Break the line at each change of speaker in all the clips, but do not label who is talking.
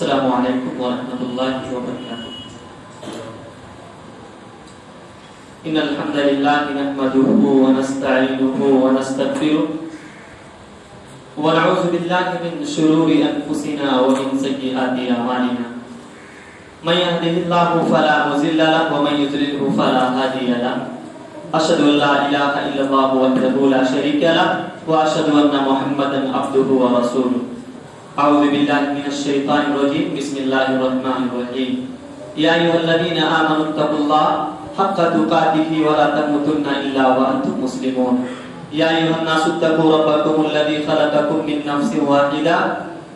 السلام علیکم ورحمۃ اللہ وبرکاتہ۔ ان الحمد للہ نحمده ونستعینه ونستغفره ونعوذ باللہ من شرور انفسنا ومن سیئات اعمالنا من يهده الله فلا مضل له ومن يضلل فلا هادي له اشهد ان لا اله الا الله وحده لا شريك له واشهد ان محمدا عبده ورسوله۔ اعوذ باللہ من الشیطان الرجیم، بسم اللہ الرحمن الرحیم۔ یا ایھا الذین آمنوا اتقوا اللہ حق تقاتہ ولا تموتن الا وانتم مسلمون۔ یا ایھا الناس اتقوا ربکم الذی خلقکم من نفس واحدہ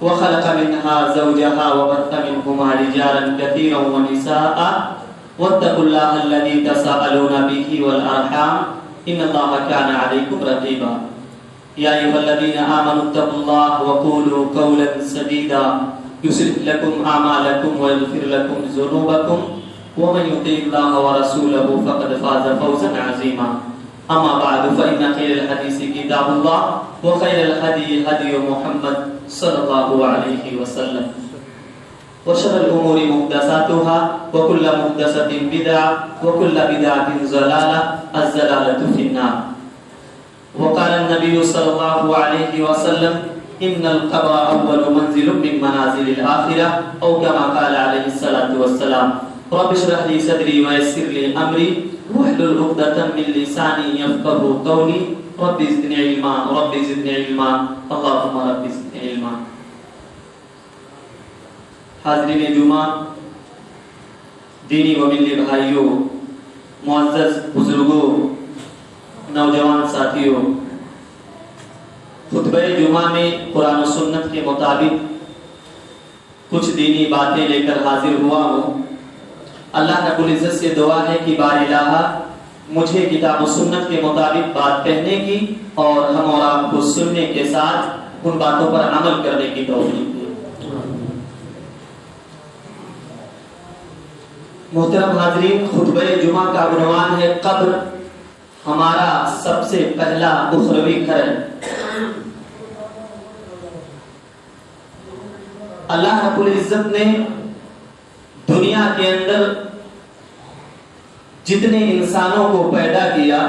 وخلق منها زوجها وبث منهما رجالا كثيرا ونساء واتقوا الله الذي تساءلون به والارحام ان الله كان عليكم رقيبا۔ یا ایھا الذین آمنوا اتقوا اللہ وقولوا قولا سدیدا یصلح لکم اعمالکم ویغفر لکم ذنوبکم ومن یطع اللہ ورسولہ فقد فاز فوزا عظیما۔ اما بعد فإن خیر الحدیث کتاب اللہ وخیر الهدی هدی محمد صلی اللہ علیہ وسلم وشر الامور محدثاتها وكل محدثة بدعة وكل بدعة ضلالة الضلالة في النار۔ وقال النبي صلى الله عليه وسلم ان القبر اول منزل من منازل الاخره او كما قال عليه الصلاه والسلام۔ رب اشرح لي صدري ويسر لي امري واحلل عقدة من لساني يفقهوا قولي رب زدني علما رب زدني علما اللهم رب زدني علما۔ حاضرین جمعہ، دینی و ملی بھائیوں، معزز بزرگوں، نوجوان ساتھیوں، خطبہ جمعہ میں قرآن و سنت کے مطابق کچھ دینی باتیں لے کر حاضر ہوا ہوں۔ اللہ رب العزت سے دعا ہے کہ بار الہ مجھے کتاب و سنت کے مطابق بات کہنے کی اور ہم اور آپ کو سننے کے ساتھ ان باتوں پر عمل کرنے کی توفیق دے۔ محترم حاضرین، خطبہ جمعہ کا عنوان ہے قبر ہمارا سب سے پہلا اخروی گھر ہے۔ اللہ رب العزت نے دنیا کے اندر جتنے انسانوں کو پیدا کیا،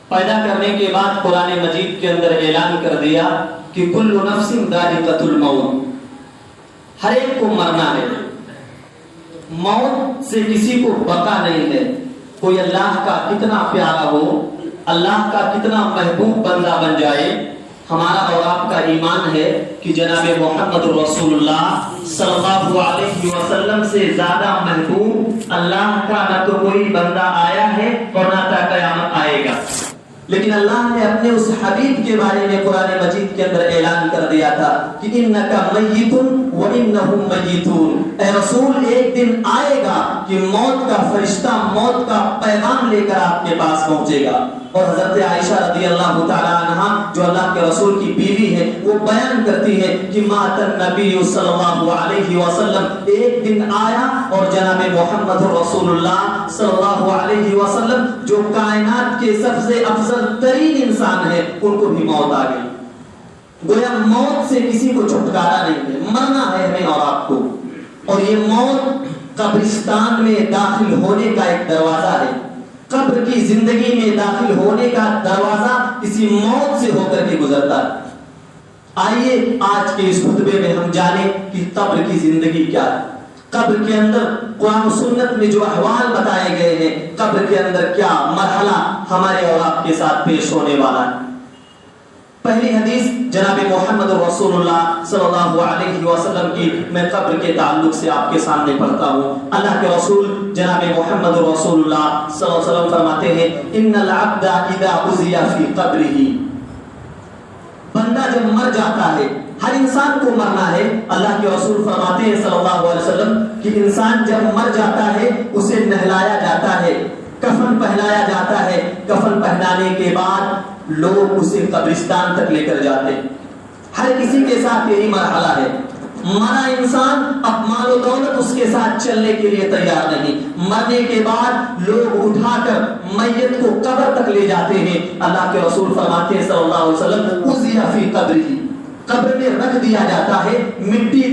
پیدا کرنے کے بعد قرآن مجید کے اندر اعلان کر دیا کہ کل نفس ذائقۃ الموت، ہر ایک کو مرنا ہے، موت سے کسی کو بقا نہیں ہے۔ کوئی اللہ کا کتنا پیارا ہو، اللہ کا کتنا محبوب بندہ بن جائے، ہمارا اور آپ کا ایمان ہے کہ جناب محمد رسول اللہ صلی اللہ علیہ وسلم سے زیادہ محبوب اللہ کا نہ تو کوئی بندہ آیا ہے اور نہ تا قیامت آئے گا۔ لیکن اللہ نے اپنے اس حبیب کے بارے میں قرآن مجید کے اندر اعلان کر دیا تھا کہ انک میت وانہم میتون، اے رسول ایک دن آئے گا کہ موت کا فرشتہ موت کا پیغام لے کر آپ کے پاس پہنچے گا۔ اور حضرت عائشہ رضی اللہ تعالی عنہا جو اللہ کے رسول کی بیوی ہے، وہ بیان کرتی ہے کہ مات النبی صلی اللہ علیہ وسلم، ایک دن آیا اور جناب محمد رسول اللہ صلی اللہ علیہ وسلم جو کائنات کے سب سے افضل ترین انسان ہے، ان کو بھی موت آ گئی۔ گویا موت سے کسی کو چھٹکارا نہیں ہے، مرنا ہے ہمیں اور آپ کو۔ اور یہ موت قبرستان میں داخل ہونے کا ایک دروازہ ہے، قبر کی زندگی میں داخل ہونے کا دروازہ کسی موت سے ہو کر کے گزرتا ہے۔ آئیے آج کے اس خطبے میں ہم جانیں کہ قبر کی زندگی کیا ہے، قبر کے اندر قرآن و سنت میں جو احوال بتائے گئے ہیں، قبر کے اندر کیا مرحلہ ہمارے اور آپ کے ساتھ پیش ہونے والا ہے۔ پہلی حدیث جناب محمد رسول اللہ صلی اللہ علیہ وسلم کی میں قبر کے تعلق سے آپ کے سامنے پڑھتا ہوں۔ اللہ کے رسول جناب محمد رسول اللہ صلی اللہ علیہ وسلم فرماتے ہیں ان العبد اذا عزی فی قبرہ، بندہ جب مر جاتا ہے، ہر انسان کو مرنا ہے۔ اللہ کے رسول فرماتے ہیں صلی اللہ علیہ وسلم کہ انسان جب مر جاتا ہے اسے نہلایا جاتا ہے، کفن پہنایا جاتا ہے، کفن پہنانے کے بعد لوگ اسے قبرستان تک لے کر جاتے ہیں۔ ہر کسی کے ساتھ یہی مرحلہ ہے۔ مرا انسان اب مال و دولت اس کے ساتھ چلنے کے لیے تیار نہیں، مرنے کے بعد لوگ اٹھا کر میت کو قبر تک لے جاتے ہیں۔ اللہ کے رسول فرماتے ہیں صلی اللہ علیہ وسلم اُزِیَ فِی قَبْرِهِ، قبر میں رکھ دیا جاتا ہے، مٹی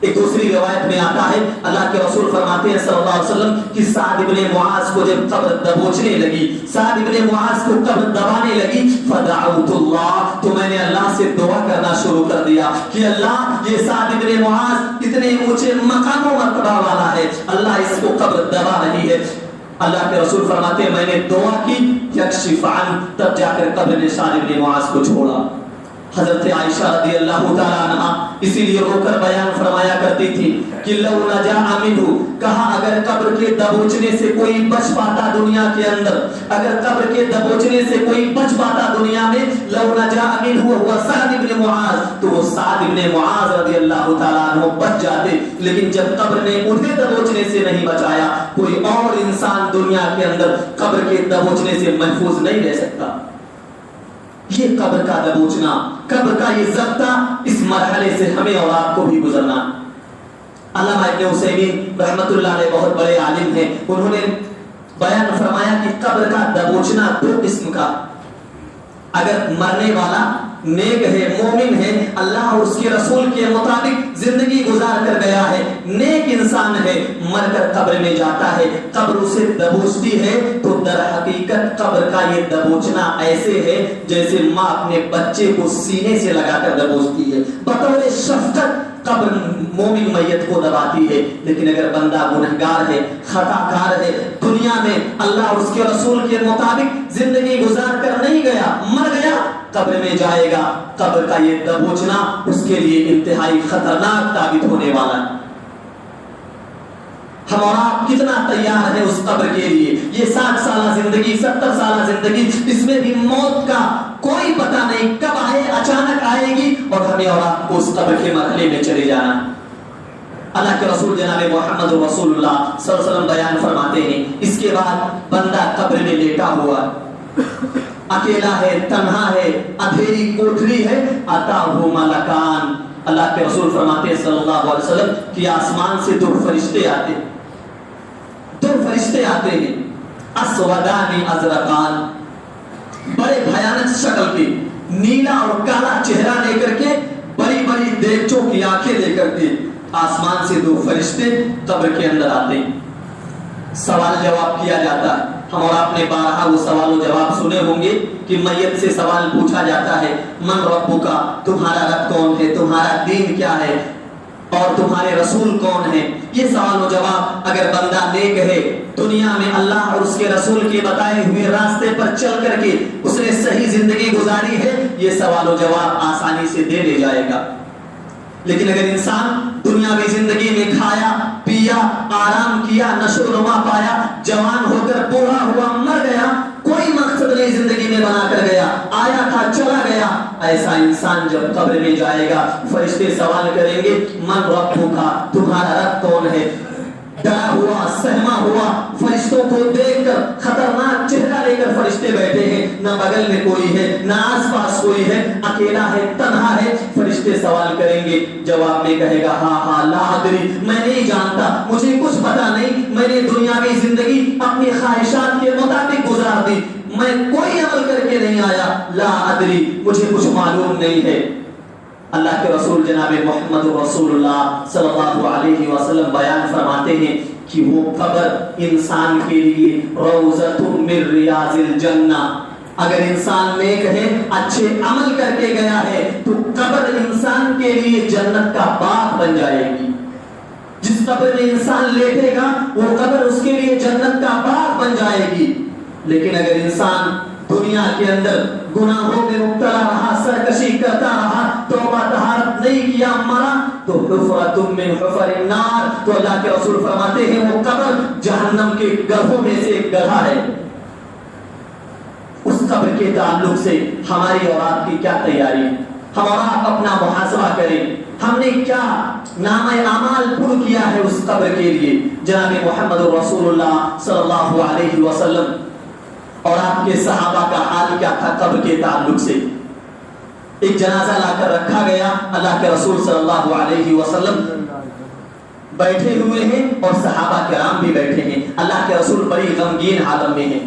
ایک دوسری روایت میں آتا ہے اللہ کے رسول فرماتے ہیں صلی اللہ علیہ وسلم کہ سعد ابن معاذ کو جب قبر دبوچنے لگی، سعد ابن معاذ کو قبر دبانے لگی، فدعوت اللہ، تو میں نے اللہ سے دعا کرنا شروع کر دیا کہ اللہ یہ سعد ابن معاذ اتنے اونچے مقام و مرتبہ والا ہے، اللہ اس کو قبر دبا رہی ہے۔ اللہ کے رسول فرماتے ہیں میں نے دعا کی یکشف عن، تب جا کر قبر نے سعد ابن معاذ کو چھوڑا۔ حضرت عائشہ رضی اللہ تعالیٰ عنہ اسی لیے رو کر بیان فرمایا کرتی تھی کہ لو نجا منہ، کہا اگر قبر کے دبوچنے سے کوئی بچ پاتا دنیا کے اندر، اگر قبر کے دبوچنے سے کوئی بچ پاتا دنیا میں، لو نجا منہ ہوا سعد ابن معاذ، تو وہ سعد ابن معاذ رضی اللہ تعالیٰ عنہ بچ جاتے، لیکن جب قبر نے انہیں دبوچنے سے نہیں بچایا، کوئی اور انسان دنیا کے اندر قبر کے دبوچنے سے محفوظ نہیں رہ سکتا۔ یہ قبر کا دبوچنا، قبر کا یہ ضبطہ، اس مرحلے سے ہمیں اور آپ کو بھی گزرنا۔ علامہ ابن عثیمین رحمت اللہ علیہ بہت بڑے عالم ہیں، انہوں نے بیان فرمایا کہ قبر کا دبوچنا دو قسم کا، اگر مرنے والا نیک ہے، مومن ہے، اللہ اور اس کے رسول کے مطابق زندگی گزار کر گیا ہے، نیک انسان ہے، مر کر قبر میں جاتا ہے، قبر اسے دبوچتی ہے، تو در حقیقت قبر کا یہ دبوچنا ایسے ہے جیسے ماں اپنے بچے کو سینے سے لگا کر دبوچتی ہے، بطور شفقت قبر مومن میت کو دباتی ہے۔ لیکن اگر بندہ گنہگار ہے، خطا کار ہے، دنیا میں اللہ اور اس کے رسول کے مطابق زندگی گزار کر نہیں گیا، مر گیا، قبر میں جائے گا، قبر کا یہ دبوچنا اس کے لیے انتہائی خطرناک ثابت ہونے والا ہے۔ ہم اور آپ کتنا تیار ہیں اس قبر کے لیے؟ یہ 60 سالہ زندگی، 70 سالہ زندگی، اس میں بھی موت کا کوئی پتہ نہیں کب آئے، اچانک آئے گی اور ہمیں اور آپ کو اس قبر کے مرحلے میں چلے جانا۔ اللہ کے رسول جناب محمد رسول اللہ صلی اللہ علیہ وسلم بیان فرماتے ہیں اس کے بعد بندہ قبر میں لیٹا ہوا، اکیلا ہے، تنہا ہے، اندھیری کوٹھری ہے، اتاہ ملکان، اللہ کے رسول فرماتے ہیں صلی اللہ علیہ وسلم کہ آسمان سے دو فرشتے آتے، دو فرشتے آتے ہیں، اسودان ازرقان، بڑے بھیانک شکل کے، نیلا اور کالا چہرہ لے کر کے، بڑی بڑی دیگچوں کی آنکھیں لے کر کے آسمان سے دو فرشتے قبر کے اندر آتے ہیں۔ سوال جواب کیا جاتا ہے، ہم اور آپ نے بارہا وہ سوال و جواب سنے ہوں گے کہ میت سے سوال پوچھا جاتا ہے، من ربک، تمہارا رب کون ہے، تمہارا دین کیا ہے، اور تمہارے رسول کون ہے۔ یہ سوال و جواب اگر بندہ نیک ہے، دنیا میں اللہ اور اس کے رسول کے بتائے ہوئے راستے پر چل کر کے اس نے صحیح زندگی گزاری ہے، یہ سوال و جواب آسانی سے دے لے جائے گا۔ لیکن اگر انسان دنیاوی زندگی میں کھایا پیا، آرام کیا، نشو و نما پایا، جوان ہو کر بوڑھا ہوا مر گیا، کوئی مقصد نہیں زندگی میں بنا کر گیا، آیا تھا چلا گیا، ایسا انسان جب قبر میں جائے گا فرشتے سوال کریں گے، من ربک، تمہارا رب کون ہے۔ ڈرا ہوا، سہما ہوا، فرشتوں کو دیکھ کر خطرناک چہرہ لے کر فرشتے بیٹھے ہیں، نہ بغل میں کوئی ہے، نہ آس پاس کوئی ہے، اکیلا ہے، تنہا ہے، فرشتے سوال کریں گے، جواب میں کہے گا ہاں ہاں لا ادری، میں نہیں جانتا، مجھے کچھ پتا نہیں، میں نے دنیاوی زندگی اپنی خواہشات کے مطابق گزار دی، میں کوئی عمل کر کے نہیں آیا، لا ادری، مجھے کچھ معلوم نہیں ہے۔ اللہ کے رسول جناب محمد رسول اللہ صلی اللہ علیہ وسلم بیان فرماتے ہیں کہ وہ قبر انسان کے لیے روضۃ من ریاض الجنہ، اگر انسان نیک ہے، اچھے عمل کر کے گیا ہے تو قبر انسان کے لیے جنت کا باغ بن جائے گی۔ جس قبر میں انسان لیٹے گا وہ قبر اس کے لیے جنت کا باغ بن جائے گی۔ لیکن اگر انسان دنیا کے اندر گناہوں میں مبتلا رہا، سرکشی کرتا رہا، توبہ طہارت نہیں کیا، مرا تو حفرۃ من حفر النار، تو اللہ کے رسول فرماتے ہیں وہ قبر جہنم کے گڑھوں میں سے ایک گڑھا ہے۔ اس قبر کے تعلق سے ہماری اور آپ کی کیا تیاری ہے؟ ہم اور آپ اپنا محاسبہ کریں، ہم نے کیا نامہ اعمال پر کیا ہے اس قبر کے لیے۔ جناب محمد رسول اللہ صلی اللہ علیہ وسلم اور آپ کے صحابہ کا حال کیا تھا قبر کے تعلق سے؟ ایک جنازہ لا کر رکھا گیا، اللہ کے رسول صلی اللہ علیہ وسلم بیٹھے ہوئے ہیں اور صحابہ کرام بھی بیٹھے ہیں، اللہ کے رسول بڑی غمگین حالت میں ہیں۔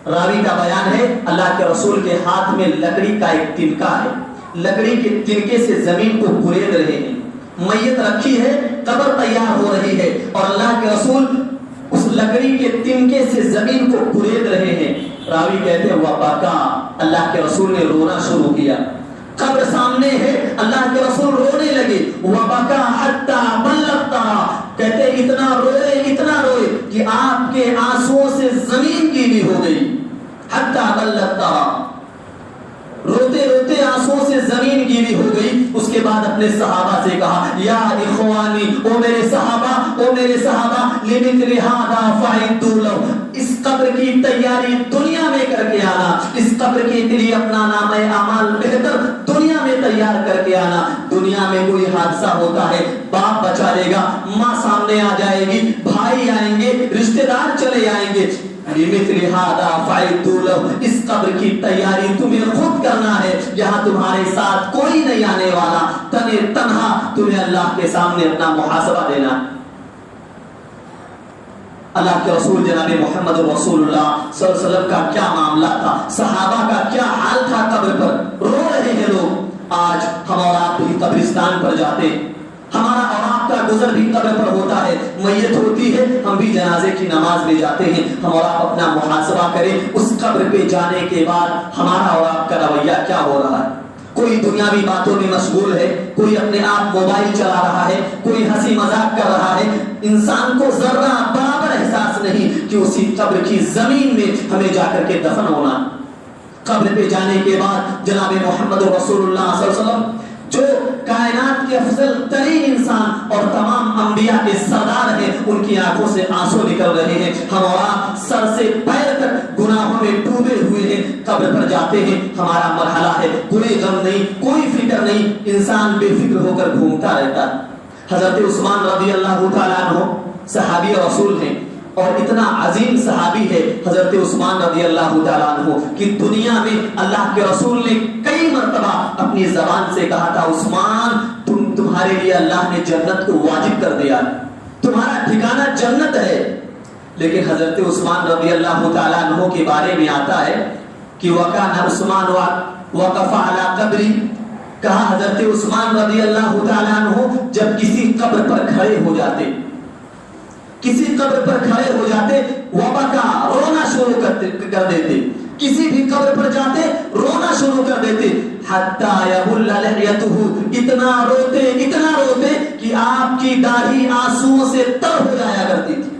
راوی کا بیان ہے اللہ کے رسول کے ہاتھ میں لکڑی کا ایک تنکا ہے، لکڑی کے تنکے سے زمین کو کھرید رہے ہیں، میت رکھی ہے، قبر تیار ہو رہی ہے اور اللہ کے رسول اس لکڑی کے تنکے سے زمین کو کھرید رہے ہیں. راوی کہتے ہیں وبکا، اللہ کے رسول نے رونا شروع کیا. قبر سامنے ہے، اللہ کے رسول رونے لگے. وبکا حتی بلغتا، کہتے اتنا روئے کہ آپ کے آنسوؤں سے زمین گیلی ہو گئی. حتی بلغتا، روتے روتے آنسوؤں سے زمین گیلی ہو گئی. اس کے بعد اپنے صحابہ سے کہا یا اخوانی، او میرے صحابہ لمثل ھذا فاعدوا لہ، اس قبر کی تیاری دنیا میں کر کے آنا، اس قبر کے لیے اپنا نامہ اعمال بہتر دنیا میں تیار کر کے آنا. دنیا میں کوئی حادثہ ہوتا ہے، باپ بچا لے گا، ماں سامنے آ جائے گی، بھائی آئیں گے، رشتہ دار چلے آئیں گے. لمثل ھذا فاعدوا لہ، اس قبر کی تیاری تمہیں خود کرنا ہے. یہاں تمہارے ساتھ کوئی نہیں آنے والا، تنہا تمہیں اللہ کے سامنے اپنا محاسبہ دینا. اللہ کے رسول جناب محمد رسول اللہ صلی اللہ علیہ وسلم کا کیا معاملہ تھا، صحابہ کا کیا حال تھا. قبر پر رو رہے ہیں لوگ. آج ہم اور آپ بھی قبرستان پر جاتے، ہمارا اور آپ کا گزر بھی قبر پر ہوتا ہے، میت ہوتی ہے، ہم بھی جنازے کی نماز میں جاتے ہیں. ہم اور آپ اپنا محاسبہ کریں، اس قبر پہ جانے کے بعد ہمارا اور آپ کا رویہ کیا ہو رہا ہے. کوئی دنیاوی باتوں میں مشغول ہے، کوئی اپنے آپ موبائل چلا رہا ہے، کوئی ہنسی مذاق کر رہا ہے. انسان کو ذرہ برابر احساس نہیں کہ اسی قبر کی زمین میں ہمیں جا کر کے دفن ہونا. قبر پہ جانے کے بعد جناب محمد رسول اللہ صلی اللہ علیہ وسلم جو کائنات کے افضل ترین انسان اور تمام انبیاء کے سردار ہیں، ان کی آنکھوں سے آنسو نکل رہے ہیں. ہم اور آپ سر سے پیر تک گناہوں میں ڈوبے ہوئے ہیں. قبر پر جاتے ہیں، ہمارا مرحلہ ہے کوئی غم نہیں، کوئی فکر نہیں، انسان بے فکر ہو کر گھومتا رہتا. حضرت عثمان رضی اللہ تعالیٰ عنہ صحابی رسول ہیں اور اتنا عظیم صحابی ہے حضرت عثمان رضی اللہ تعالیٰ عنہ کہ دنیا میں اللہ کے رسول نے کئی مرتبہ اپنی زبان سے کہا تھا عثمان تمہارے لیے اللہ نے جنت کو واجب کر دیا، تمہارا ٹھکانہ جنت ہے. لیکن حضرت عثمان رضی اللہ تعالیٰ عنہ کے بارے میں آتا ہے کہ وَكَانَ عثمان وَقَفَ عَلَى قَبْرِ، کہا حضرت عثمان رضی اللہ تعالیٰ عنہ جب کسی قبر پر کھڑے ہو جاتے، کسی قبر پر کھڑے ہو جاتے، وبکا، رونا شروع کر دیتے. کسی بھی قبر پر جاتے رونا شروع کر دیتے. حتی یبل لحیتہ، اتنا روتے کہ آپ کی داڑھی آنسوؤں سے تر ہو جایا کرتی تھی.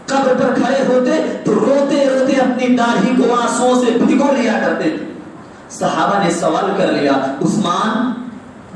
قبر پر کھڑے ہوتے تو روتے اپنی داڑھی کو آنسوؤں سے بھگو لیا کرتے تھے. صحابہ نے سوال کر لیا عثمان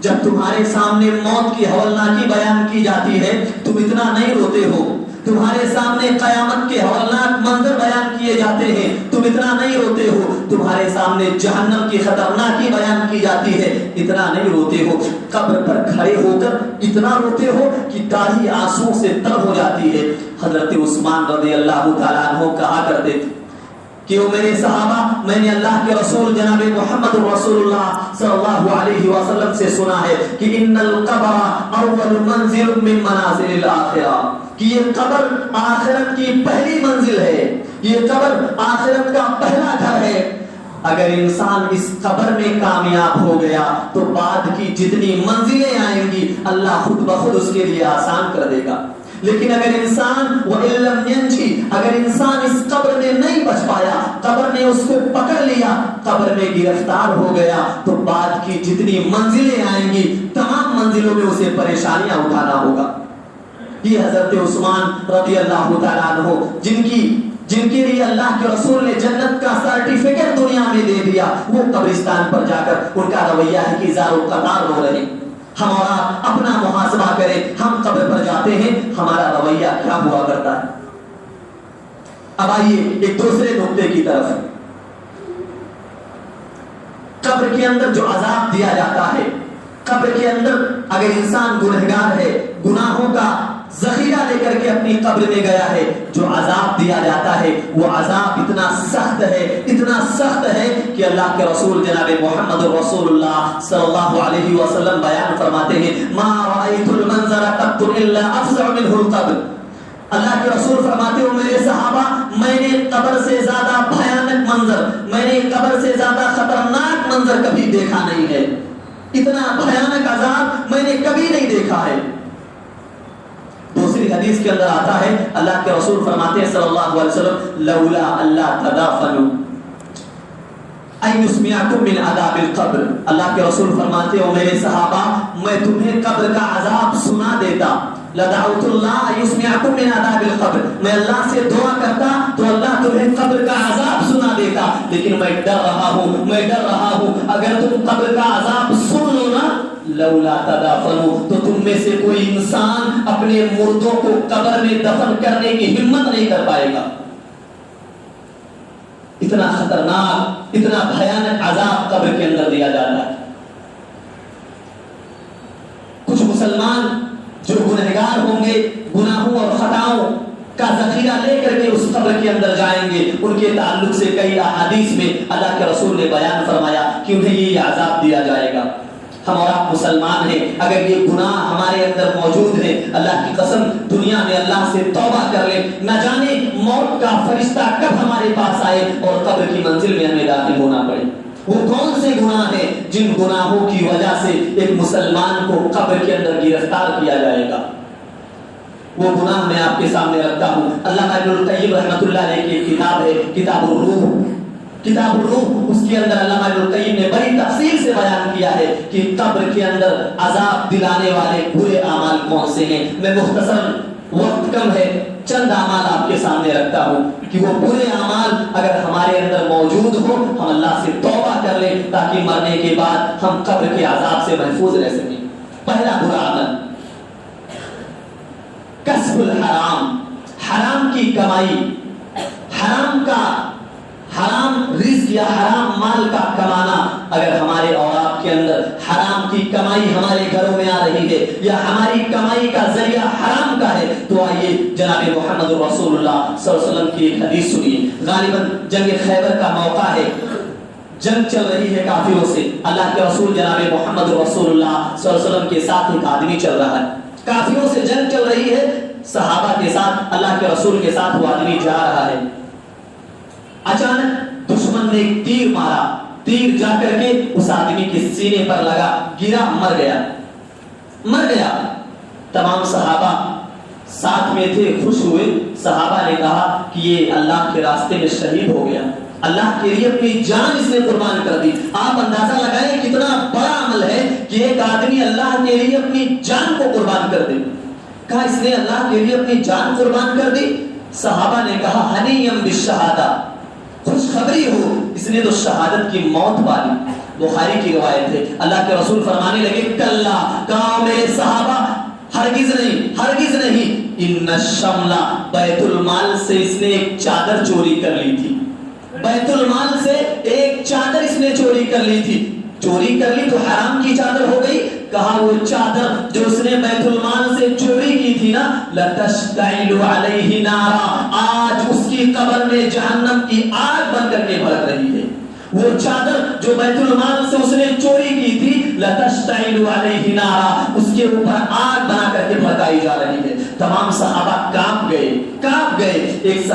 جب تمہارے سامنے موت کی ہولناکی بیان کی جاتی ہے تم اتنا نہیں روتے ہو، تمہارے سامنے قیامت کے ہولناک منظر بیان کیے جاتے ہیں تم اتنا نہیں روتے ہو، تمہارے سامنے جہنم کی خطرناکی بیان کی جاتی ہے اتنا نہیں روتے ہو. قبر پر کھڑے ہو کر اتنا روتے ہو کہ داڑھی آنسو سے تر ہو جاتی ہے. حضرت عثمان رضی اللہ تعالیٰ عنہ کہا کرتے تھے کہ وہ میرے صحابہ، میں نے اللہ کے رسول جناب محمد رسول اللہ صلی اللہ علیہ وسلم سے سنا ہے کہ ان القبر اول منزل من منازل الاخرہ، کہ یہ قبر آخرت کی پہلی منزل ہے، یہ قبر آخرت کا پہلا گھر ہے. اگر انسان اس قبر میں کامیاب ہو گیا تو بعد کی جتنی منزلیں آئیں گی اللہ خود بخود اس کے لیے آسان کر دے گا. لیکن اگر انسان وَإِلَّمْ يَنْجِ، اگر انسان اس قبر میں نہیں بچ پایا، قبر نے اس کو پکڑ لیا، قبر میں گرفتار ہو گیا تو بعد کی جتنی منزلیں آئیں گی تمام منزلوں میں اسے پریشانیاں اٹھانا ہوگا. یہ حضرت عثمان رضی اللہ تعالیٰ عنہ جن کے لیے اللہ کے رسول نے جنت کا سرٹیفکیٹ دنیا میں دے دیا، وہ قبرستان پر جا کر ان کا رویہ ہے کہ زار و قطار رو رہے. ہم اور آپ اپنا محاسبہ کریں، ہم قبر پر جاتے ہیں ہمارا رویہ کیا ہوا کرتا ہے. اب آئیے ایک دوسرے نقطے کی طرف. قبر کے اندر جو عذاب دیا جاتا ہے، قبر کے اندر اگر انسان گنہگار ہے، گناہوں کا ذخیرہ لے کر کے اپنی قبر میں گیا ہے، جو عذاب دیا جاتا ہے وہ عذاب اتنا سخت ہے کہ اللہ کے رسول جناب محمد رسول اللہ صلی اللہ علیہ وسلم بیان فرماتے ہیں ما رأیت المنظر قط الا افزع منه القبر. اللہ کے رسول فرماتے ہو میرے صحابہ، میں نے قبر سے زیادہ بھیانک منظر، میں نے قبر سے زیادہ خطرناک منظر کبھی دیکھا نہیں ہے. اتنا بھیانک عذاب میں نے کبھی نہیں دیکھا ہے۔ دوسری حدیث کے اندر آتا ہے، اللہ کے رسول فرماتے ہیں صلی اللہ علیہ وسلم، لولا اللہ تدافنوا ایسمعکم من عذاب القبر، اللہ کے رسول فرماتے ہو میرے صحابہ میں تمہیں قبر کا عذاب سنا دیتا، لدعوت اللہ ایسمعکم من عذاب القبر، میں اللہ سے دعا کرتا تو اللہ تمہیں قبر کا عذاب سنا دیتا، لیکن میں ڈر رہا ہوں اگر تم قبر کا عذاب سن لو نا، لولا تدافنوا، تو تم میں سے کوئی انسان اپنے مردوں کو قبر میں دفن کرنے کی ہمت نہیں کر پائے گا۔ اتنا خطرناک، اتنا بھیانک عذاب قبر کے اندر دیا جاتا ہے۔ کچھ مسلمان جو گنہگار ہوں گے، گناہوں اور خطاؤں کا ذخیرہ لے کر کے اس قبر کے اندر جائیں گے، ان کے تعلق سے کئی احادیث میں اللہ کے رسول نے بیان فرمایا کہ انہیں یہ عذاب دیا جائے گا۔ ہم اور آپ مسلمان ہیں، اگر یہ گناہ ہمارے اندر موجود ہے، اللہ کی قسم دنیا میں اللہ سے توبہ کر لیں، نہ جانے موت کا فرشتہ کب ہمارے پاس آئے اور قبر کی منزل میں ہمیں داخل ہونا پڑے۔ وہ کون سے گناہ ہیں جن گناہوں کی وجہ سے ایک مسلمان کو قبر کے اندر گرفتار کیا جائے گا؟ وہ گناہ میں آپ کے سامنے رکھتا ہوں۔ علامہ ابن القیم رحمۃ اللہ علیہ کی ایک کتاب ہے کتاب الروح، اس کے اندر علامہ ابن القیم نے بڑی تفصیل سے بیان کیا ہے کہ قبر کے اندر عذاب دلانے والے برے اعمال کون سے ہیں۔ میں مختصر، وقت کم ہے، چند اعمال آپ کے سامنے رکھتا ہوں کہ وہ برے اعمال اگر ہمارے اندر موجود ہو ہم اللہ سے توبہ کر لیں تاکہ مرنے کے بعد ہم قبر کے عذاب سے محفوظ رہ سکیں۔ پہلا برا عمل کسب الحرام، حرام کی کمائی، حرام رزق یا حرام مال کا کمانا۔ اگر ہمارے اور آپ کے اندر حرام کی کمائی ہمارے گھروں میں آ رہی ہے یا ہماری کمائی کا ذریعہ حرام کا ہے تو آئیے جناب محمد رسول اللہ صلی اللہ علیہ وسلم کی ایک حدیث سنیے۔ غالباً جنگ خیبر کا موقع ہے، جنگ چل رہی ہے کافروں سے، اللہ کے رسول جناب محمد رسول اللہ صلی اللہ علیہ وسلم کے ساتھ ایک آدمی چل رہا ہے، کافروں سے جنگ چل رہی ہے، صحابہ کے ساتھ اللہ کے رسول کے ساتھ وہ آدمی جا رہا ہے۔ اچانک دشمن نے ایک تیر مارا، تیر جا کر کے اس آدمی کے سینے پر لگا، گرا، مر گیا۔ تمام صحابہ ساتھ میں تھے، خوش ہوئے۔ صحابہ نے کہا کہ یہ اللہ کے راستے میں شہید ہو گیا، اللہ کے لیے اپنی جان اس نے قربان کر دی۔ آپ اندازہ لگائیں کتنا بڑا عمل ہے کہ ایک آدمی اللہ کے لیے اپنی جان کو قربان کر دے۔ کہا اس نے اللہ کے لیے اپنی جان قربان کر دی۔ صحابہ نے کہا ہنیم بالشہادہ، خوشخبری ہو، اس نے تو شہادت کی موت پالی۔ بخاری کی روایت ہے، اللہ کے رسول فرمانے لگے کلا، کہا میرے صحابہ ہرگز نہیں، ان الشملہ، بیت المال سے اس نے ایک چادر چوری کر لی تھی، بیت المال سے ایک چادر اس نے چوری کر لی تھی۔ چوری کر لی تو حرام کی چادر ہو گئی۔ کہا وہ چادر جو اس نے بیت المال سے چوری کی تھی نا، لتشتعل علیہ نارا، آج اس کی قبر میں جہنم کی آگ بن کر کے بھڑک رہی ہے۔ وہ چادر جو بیت المال سے اس نے چوری کی تھی، لتشتعل علیہ نارا، اس کے اوپر آگ بنا کر کے بھڑکائی جا رہی ہے۔ تمام صحابہ کانپ گئے۔ ایک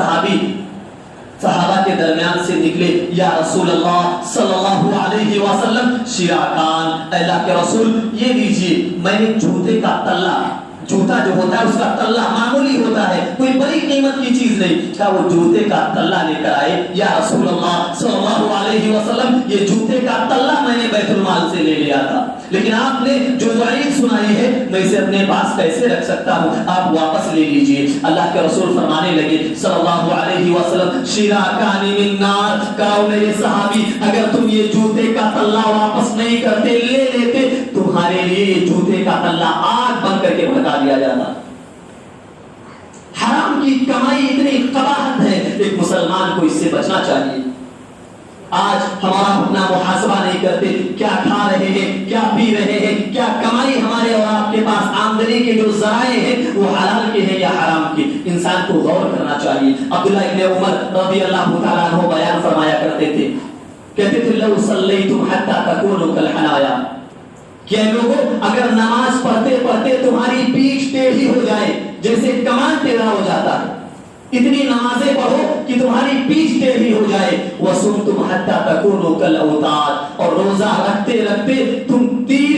صحابہ کے درمیان سے نکلے، یا رسول اللہ صلی اللہ علیہ وسلم، شراکان، اللہ کے رسول یہ دیجئے، میں نے جوتے کا تلہ، جوتا جو ہوتا ہے اس کا تلہ معمولی ہوتا ہے، کوئی بڑی قیمت کی چیز نہیں، کہا وہ جوتے کا تلہ لے کر آئے، یا رسول اللہ صلی اللہ علیہ وسلم یہ جوتے کا تلہ میں نے بیت المال سے لے لیا تھا، لیکن آپ نے جو وعید سنائی ہے میں اسے اپنے پاس کیسے رکھ سکتا ہوں، آپ واپس لے لیجئے۔ اللہ کے رسول فرمانے لگے صلی اللہ علیہ وسلم، شراکان من نار، کہا میرے صحابی اگر تم یہ جوتے کا تلہ واپس نہیں کرتے، لے لیتے، تمہارے لیے یہ جوتے کا تلہ آگ بن کر کے بھڑکا دیا جاتا۔ حرام کی کمائی اتنی قباحت ہے، ایک مسلمان کو اس سے بچنا چاہیے۔ آج ہمارا اپنا محاسبہ نہیں کرتے، کیا کھا رہے ہیں، کیا پی رہے ہیں، کیا کمائی ہمارے اور آپ کے پاس آمدنی کے جو ذرائع ہیں وہ حلال کے ہیں یا حرام کے، انسان کو غور کرنا چاہیے۔ عبداللہ ابن عمر رضی اللہ تعالیٰ عنہ بیان فرمایا کرتے تھے، کہتے تھے لو صلیتم حتی تکونوا کالحنایا، کہ لوگوں اگر نماز پڑھتے پڑھتے تمہاری پیٹھ ٹیڑھی ہو جائے جیسے کمان ٹیڑھا ہو جاتا ہے، اتنی نمازیں پڑھو کہ تمہاری پیٹھ ٹیڑھی ہو جائے، وَصُمْتُمْ حَتَّى تَكُونُوا كَالْأَوْتَادِ، اور روزہ رکھتے رکھتے تم تیر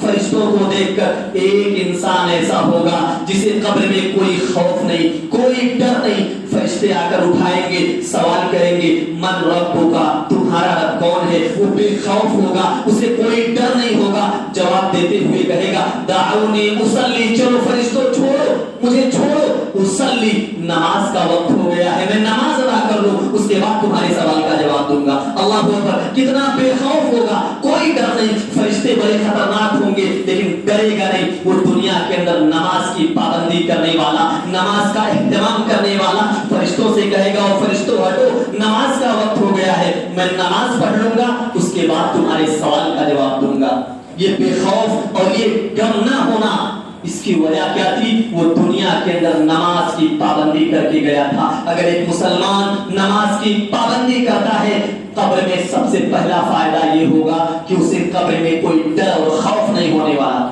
فرشتوں کو دیکھ کر۔ ایک انسان ایسا ہوگا جسے قبر میں کوئی خوف نہیں، کوئی ڈر نہیں۔ فرشتے آ کر اٹھائیں گے، سوال کریں گے من ربک، تمہارا رب کون ہے؟ وہ بے خوف ہوگا، اسے کوئی ڈر نہیں ہوگا، جواب دیتے ہوئے کہے گا دعونی اصلی، چلو فرشتوں چھوڑو مجھے، چھوڑو اصلی، نماز کا وقت ہو گیا ہے، میں نماز ادا کر لوں، اس کے بعد تمہارے سوال کا جواب دوں گا۔ اللہ اکبر، کتنا بے خوف ہوگا، کوئی ڈر نہیں۔ فرشتے بڑے خطرناک ہوں گے لیکن ڈرے گا نہیں۔ وہ دنیا کے اندر نماز کی پابندی کرنے والا، نماز کا اہتمام کرنے والا فرشتوں سے کہے گا اور فرشتوں ہٹو، نماز کا وقت ہو گیا ہے، میں نماز پڑھ لوں گا، اس کے بعد تمہارے سوال کا جواب دوں گا۔ یہ بے خوف اور یہ غم نہ ہونا، اس کی وجہ کیا تھی؟ وہ دنیا کے اندر نماز کی پابندی کر کے گیا تھا۔ اگر ایک مسلمان نماز کی پابندی کرتا ہے، قبر میں سب سے پہلا فائدہ یہ ہوگا کہ اسے قبر میں کوئی ڈر اور خوف نہیں ہونے والا۔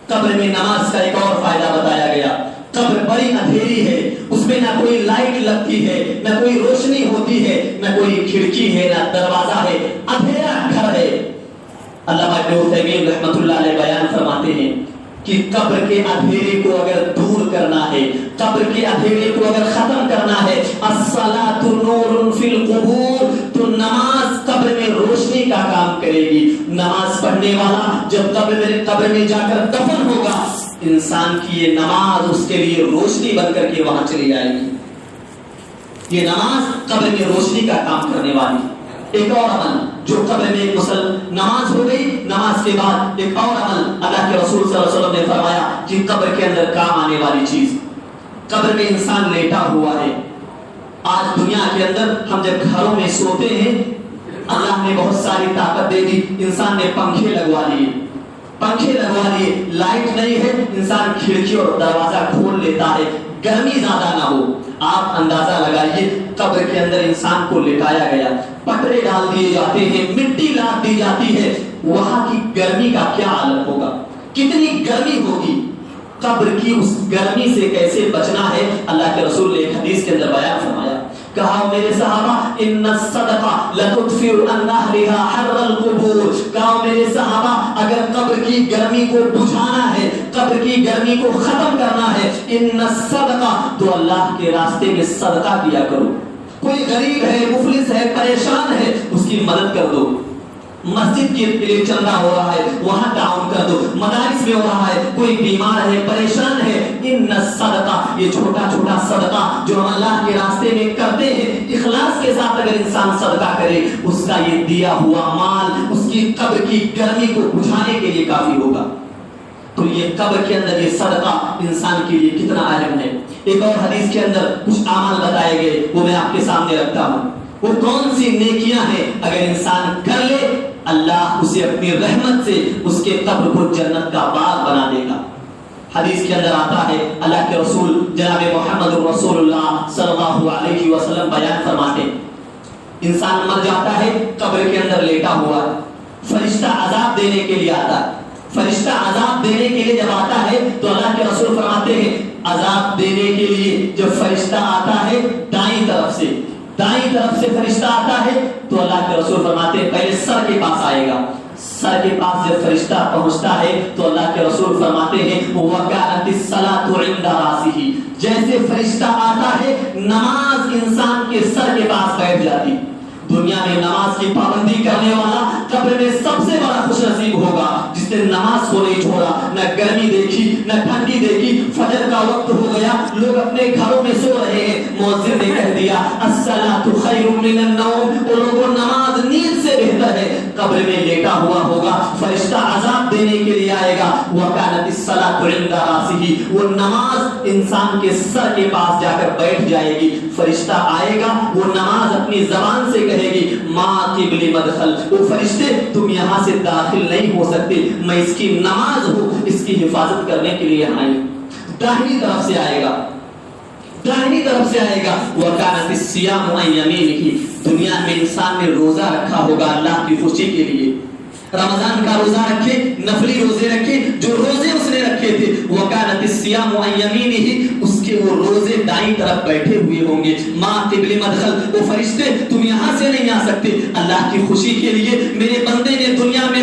قبر میں نماز کا ایک اور فائدہ بتایا گیا، قبر بڑی اندھیری ہے، اس میں نہ کوئی لائٹ لگتی ہے، نہ کوئی روشنی ہوتی ہے، نہ کوئی کھڑکی ہے، نہ دروازہ ہے، اندھیرا گھر ہے۔ علامہ ابن عثیمین رحمۃ اللہ علیہ بیان فرماتے ہیں کہ قبر کے اندھیرے کو اگر دور کرنا ہے، قبر کے اندھیرے کو اگر ختم کرنا ہے، الصلاۃ نور فی القبور، تو نماز قبر میں روشنی کا کام کرے گی۔ نماز پڑھنے والا جب قبر میں جا کر دفن ہوگا، انسان کی یہ نماز اس کے لیے روشنی بن کر کے وہاں چلی جائے گی۔ یہ نماز قبر میں روشنی کا کام کرنے والی۔ ایک اور عمل جو قبر میں ایک نماز ہو گئی، نماز کے بعد ایک اور عمل اللہ کے رسول صلی اللہ علیہ وسلم نے فرمایا کہ قبر کے اندر کام آنے والی چیز، قبر میں انسان لیٹا ہوا ہے۔ آج دنیا کے اندر ہم جب گھروں میں سوتے ہیں، اللہ نے بہت ساری طاقت دے دی، انسان نے پنکھے لگوا لیے، لائٹ نہیں ہے، انسان کھڑکی اور دروازہ کھول لیتا ہے، گرمی زیادہ نہ ہو۔ آپ اندازہ لگائیے قبر کے اندر انسان کو لٹایا گیا، پٹرے ڈال دیے جاتے ہیں، مٹی لاد دی جاتی ہے، وہاں کی گرمی کا کیا حالت ہوگا، کتنی گرمی ہوگی۔ قبر کی اس گرمی سے کیسے بچنا ہے، اللہ کے رسول نے ایک حدیث کے اندر بیان فرمایا، کہا میرے صحابہ ان الصدقہ لتطفئ عن اہلها حر القبور، کہا میرے صحابہ اگر قبر کی گرمی کو بجھانا ہے، قبر کی گرمی کو ختم کرنا ہے، ان الصدقہ، تو اللہ کے راستے میں صدقہ کیا کرو۔ کوئی غریب ہے، مفلس ہے، پریشان ہے، اس کی مدد کر دو۔ مسجد کے لیے چندہ ہو رہا ہے، وہاں تعاون کر دو۔ مدارس میں ہو رہا ہے، کوئی بیمار ہے، پریشان ہے، ان صدقہ، یہ چھوٹا چھوٹا صدقہ جو ہم اللہ کے راستے میں کرتے ہیں، اخلاص کے ساتھ اگر انسان صدقہ کرے، اس کا یہ دیا ہوا مال اس کی قبر کی گرمی کو بجھانے کے لیے کافی ہوگا۔ تو یہ قبر کے اندر یہ صدقہ انسان کے لیے کتنا اہم ہے۔ ایک اور حدیث کے اندر کچھ اعمال بتائے گئے، وہ میں آپ کے سامنے رکھتا ہوں۔ وہ کون سی نیکیاں ہیں اگر انسان کر لے، اللہ اسے اپنی رحمت سے اس کے قبر کو جنت کا باغ بنا دے گا۔ حدیث کے اندر آتا ہے، اللہ کے رسول جناب محمد رسول اللہ صلی اللہ علیہ وسلم بیان فرماتے ہیں، انسان مر جاتا ہے، قبر کے اندر لیٹا ہوا ہے، فرشتہ عذاب دینے کے لیے آتا ہے۔ فرشتہ عذاب دینے کے لیے جب آتا ہے تو اللہ کے رسول فرماتے ہیں، عذاب دینے کے لیے جب فرشتہ آتا ہے دائیں طرف سے فرشتہ آتا ہے تو اللہ کے رسول فرماتے ہیں پہلے سر کے پاس آئے گا۔ سر کے پاس جب فرشتہ پہنچتا ہے تو اللہ کے رسول فرماتے ہیں وَكَانَتِ الصَّلَاةُ عِنْدَ رَأْسِهِ، جیسے فرشتہ آتا ہے نماز انسان کے سر کے پاس بیٹھ جاتی۔ دنیا میں نماز کی پابندی کرنے والا قبر میں سب سے بڑا خوش نصیب ہوگا جس نے نماز کو نہیں چھوڑا، نہ گرمی دیکھی نہ ٹھنڈی دیکھی۔ فجر کا وقت ہو گیا، لوگ اپنے گھروں میں سو رہے ہیں، مؤذن نے کہہ دیا الصلاۃ خیر من النوم، وہ لوگوں نماز نیند سے بہتر ہے۔ قبر میں لیٹا ہوا ہوگا، فرشتہ عذاب دینے کے لیے آئے گا، وَكَانَتِ الصَّلَاةُ عِنْدَ رَأْسِهِ، وہ نماز انسان کے سر کے پاس جا کر بیٹھ جائے گی۔ فرشتہ آئے گا، وہ نماز اپنی زبان سے کہے گی ما قبل مدخل، وہ فرشتے تم یہاں سے داخل نہیں ہو سکتے، میں اس کی نماز ہوں، اس کی حفاظت کرنے کے لیے آئی۔ داہنی طرف سے آئے گا، وَكَانَتِ الصِّيَامُ عَنْ يَمِينِهِ، دنیا میں انسان نے روزہ رکھا ہوگا اللہ کی خوشی کے لیے، رمضان کا روزہ رکھے، نفلی روزے رکھے، جو روزے اس نے رکھے تھے، وَكَانَتِ الصِّيَامُ عَنْ يَمِينِهِ، اس کے وہ روزے دائیں طرف بیٹھے ہوئے ہوں گے، ما قبل مدخل، وہ فرشتے تم یہاں سے نہیں آ سکتے، اللہ کی خوشی کے لیے میرے بندے نے دنیا میں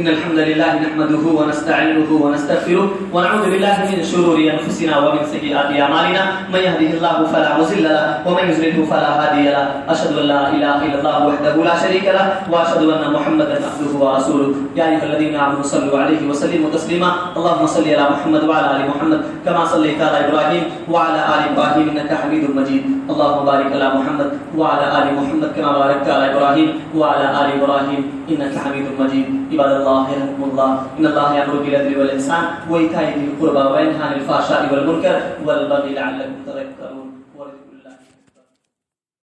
إن الحمد لله نحمده ونستعينه ونستغفره ونعوذ بالله من شرور أنفسنا ومن سيئات أعمالنا من يهده الله فلا مضل له ومن يضلل فلا هادي له أشهد أن لا إله إلا الله وحده لا شريك له وأشهد أن محمدا عبده ورسوله يا أيها الذين آمنوا صلوا عليه وسلموا تسليما اللهم صل على محمد وعلى آل محمد كما صليت على إبراهيم وعلى آل إبراهيم إنك حميد مجيد اللهم بارك على محمد وعلى آل محمد كما باركت على إبراهيم وعلى آل إبراهيم إنك حميد مجيد عباد الله يرحمكم الله إن الله يأمر بالعدل والإحسان وإيتاء ذي القربى وينهى عن الفحشاء والمنكر والبغي لعلكم تغفرون